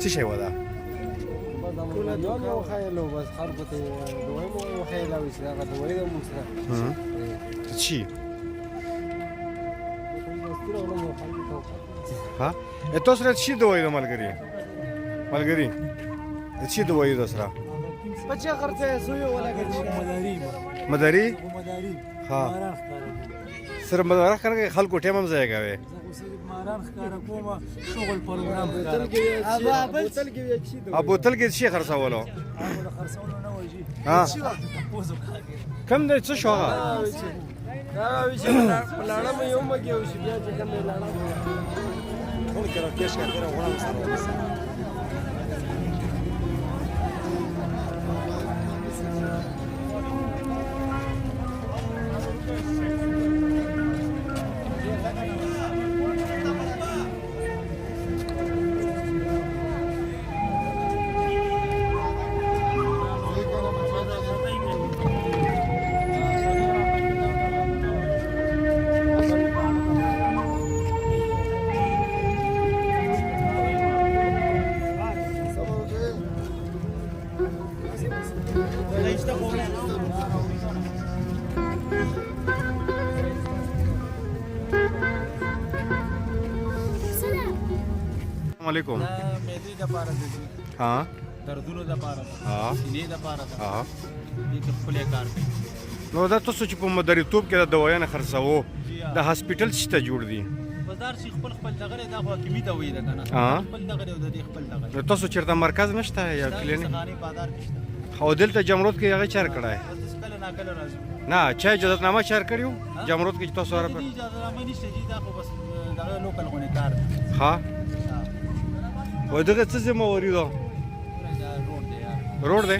څه شی و دا؟ یو خیلو بس خلکو ته دویم وخیلاوي چې هغه دوی د موږ سره څه شي؟ ها؟ تاسو سره څه شي دوی د ملګري؟ ملګري څه شي دوی د سره؟ بچا خرڅه سوی ولا کې مداري؟ ها سره مداري ښکاره خلکو ټیم هم ځای کوي ماران ښکاره کومه شغل پروګرام ښکاره بوتل کې یو شي بوتل کې شي خرڅولو خرڅولو نه وایي ها کم دی څه شو هغه دا وایي چې لاړه مې یو مګي او شي بیا چې کوم لاړه ټول کړه کېش کړه غواړم سره علیکم مېدی د پاره دي ها دردونو د پاره ها سینې د پاره ها دې خپل کار کوي نو دا تاسو چې په مداریتوب کې د دوايانو خرڅاوو د هاسپټل شته جوړ دي بازار شي خپل دغه د حکومت ته وی ده کنه خپل دغه د خپل دغه نو تاسو چیرته مرکز نشته یا کلینیک غانی بازار نشته خو دلته جمرود کې هغه چار کړای کله نه کله راځي نه چا اجازه نامه چار کړیو جمرود کې تاسو سره اجازه نامه نشته چې دا خو بس دغه لوکل غونې کار ها و دغه څه زمو وری دا روډ دی روډ دی